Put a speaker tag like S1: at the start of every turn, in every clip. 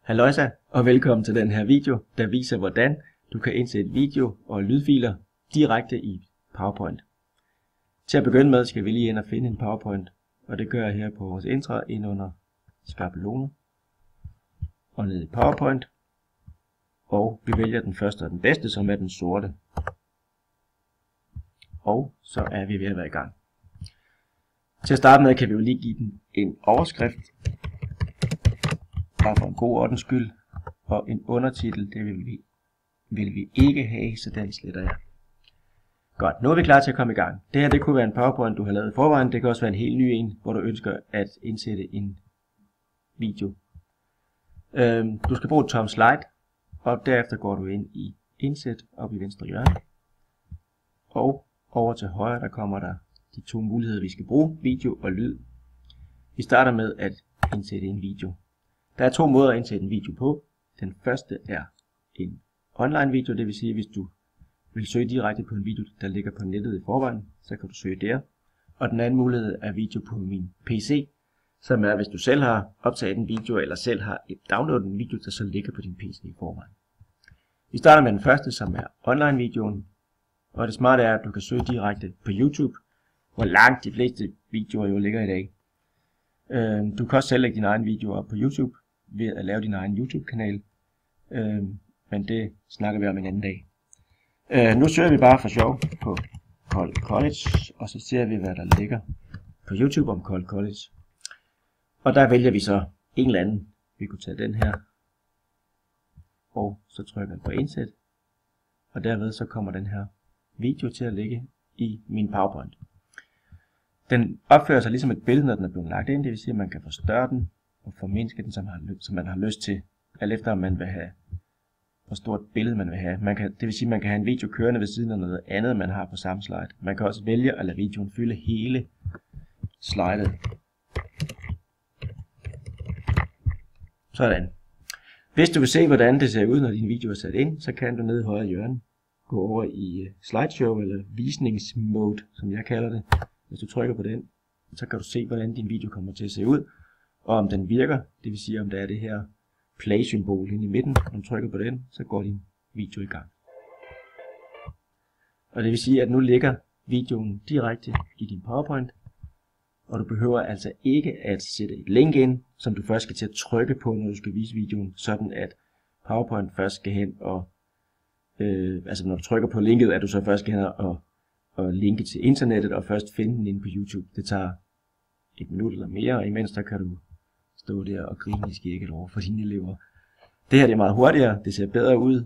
S1: Halløjsa, og velkommen til den her video, der viser hvordan du kan indsætte video og lydfiler direkte i PowerPoint. Til at begynde med skal vi lige ind og finde en PowerPoint, og det gør jeg her på vores intro ind under skabeloner og ned i PowerPoint. Og vi vælger den første og den bedste, som er den sorte. Og så er vi ved at være i gang. Til at starte med kan vi jo lige give den en overskrift, bare for en god ordens skyld, og en undertitel, det vil vi ikke have, så den sletter jeg. Godt, nu er vi klar til at komme i gang. Det her det kunne være en PowerPoint, du har lavet i forvejen. Det kan også være en helt ny en, hvor du ønsker at indsætte en video. Du skal bruge et tom slide, og derefter går du ind i indsæt op i venstre hjørne. Og over til højre, der kommer der de to muligheder, vi skal bruge, video og lyd. Vi starter med at indsætte en video. Der er to måder at indsætte en video på. Den første er en online video, det vil sige, hvis du vil søge direkte på en video, der ligger på nettet i forvejen, så kan du søge der. Og den anden mulighed er video på min PC, som er, hvis du selv har optaget en video, eller selv har downloadet en video, der så ligger på din PC i forvejen. Vi starter med den første, som er online videoen. Og det smarte er, at du kan søge direkte på YouTube, hvor langt de fleste videoer jo ligger i dag. Du kan også selv lægge dine egne videoer op på YouTube, ved at lave din egen YouTube-kanal. Men det snakker vi om en anden dag. Nu søger vi bare for sjov på Kold College, og så ser vi, hvad der ligger på YouTube om Kold College. Og der vælger vi så en eller anden. Vi kunne tage den her, og så trykker jeg på indsæt, og derved så kommer den her video til at ligge i min PowerPoint. Den opfører sig ligesom et billede, når den er blevet lagt ind, det vil sige, at man kan forstørre den og formindske den, som man har lyst til, alt efter om man vil have, hvor stort billede man vil have. Det vil sige, at man kan have en video kørende ved siden af noget andet, man har på samme slide. Man kan også vælge at lade videoen fylde hele slidet. Sådan. Hvis du vil se, hvordan det ser ud, når din video er sat ind, så kan du nede i højre hjørne gå over i slideshow eller visningsmode, som jeg kalder det. Hvis du trykker på den, så kan du se, hvordan din video kommer til at se ud, og om den virker, det vil sige, om der er det her play-symbol inde i midten. Når du trykker på den, så går din video i gang. Og det vil sige, at nu ligger videoen direkte i din PowerPoint, og du behøver altså ikke at sætte et link ind, som du først skal til at trykke på, når du skal vise videoen, sådan at PowerPoint først skal hen og, altså når du trykker på linket, at du så først skal hen og linke til internettet og først finde den inde på YouTube. Det tager 1 minut eller mere, og imens der kan du stå der og grine i skægget over for dine elever. Det her det er meget hurtigere, det ser bedre ud,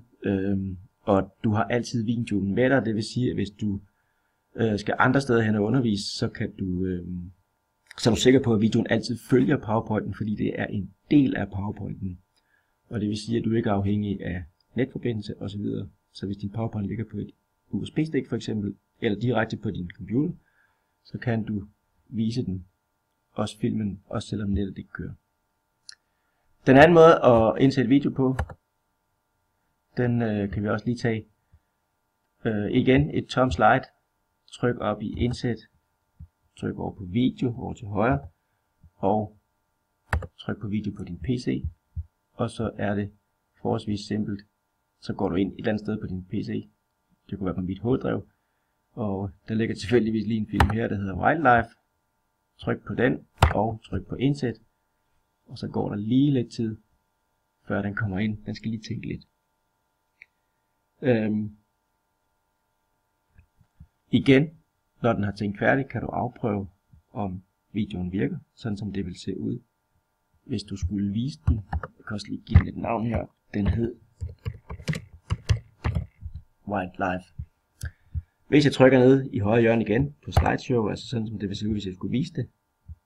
S1: og du har altid videoen med dig. Det vil sige, at hvis du skal andre steder hen og undervise, så er du sikker på, at videoen altid følger PowerPointen, fordi det er en del af PowerPointen. Og det vil sige, at du ikke er afhængig af netforbindelse osv. Så hvis din PowerPoint ligger på et USB-stik for eksempel, eller direkte på din computer, så kan du vise den, også filmen, også selvom nettet ikke kører. Den anden måde at indsætte video på, den kan vi også lige tage. Igen et tom slide, tryk op i indsæt, tryk over på video, over til højre, og tryk på video på din PC, og så er det forholdsvis simpelt. Så går du ind et eller andet sted på din PC, det kunne være på mit hoveddrev, og der ligger tilfældigvis lige en film her, der hedder Wildlife. Tryk på den, og tryk på indsæt, og så går der lige lidt tid, før den kommer ind. Den skal lige tænke lidt. Igen, når den har tænkt færdigt, kan du afprøve, om videoen virker, sådan som det vil se ud, hvis du skulle vise den. Jeg kan også lige give den et navn her. Den hed Wildlife. Hvis jeg trykker ned i højre hjørne igen på slideshow, altså sådan som det vil se ud, hvis jeg skulle vise det,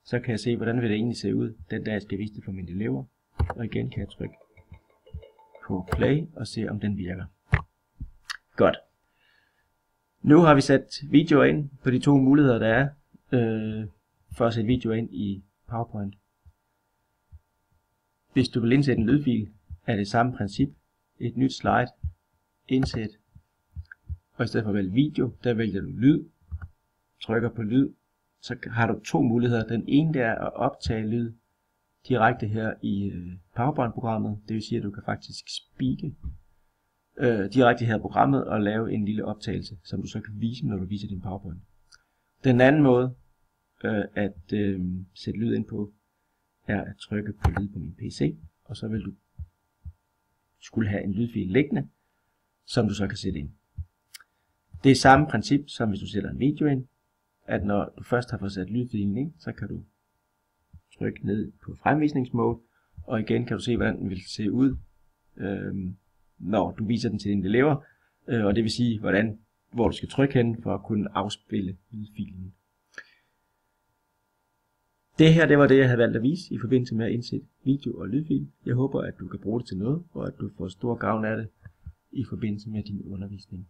S1: så kan jeg se, hvordan vil det egentlig se ud, den dag jeg skal vise det for mine elever. Og igen kan jeg trykke på play og se, om den virker. Godt. Nu har vi sat videoer ind på de to muligheder, der er for at sætte videoer ind i PowerPoint. Hvis du vil indsætte en lydfil, er det samme princip. Et nyt slide, indsæt, og i stedet for at vælge video, der vælger du lyd, trykker på lyd, så har du to muligheder. Den ene der er at optage lyd direkte her i PowerPoint-programmet. Det vil sige, at du kan faktisk speake direkte her i programmet og lave en lille optagelse, som du så kan vise, når du viser din PowerPoint. Den anden måde at sætte lyd ind på, er at trykke på lyd på min PC, og så vil du skulle have en lydfil liggende, som du så kan sætte ind. Det er samme princip, som hvis du sætter en video ind, at når du først har fået sat lydfilen ind, så kan du trykke ned på fremvisningsmode, og igen kan du se, hvordan den vil se ud, når du viser den til dine elever, og det vil sige, hvor du skal trykke hen for at kunne afspille lydfilen. Det her, det var det, jeg havde valgt at vise i forbindelse med at indsætte video og lydfil. Jeg håber, at du kan bruge det til noget, og at du får stor gavn af det i forbindelse med din undervisning.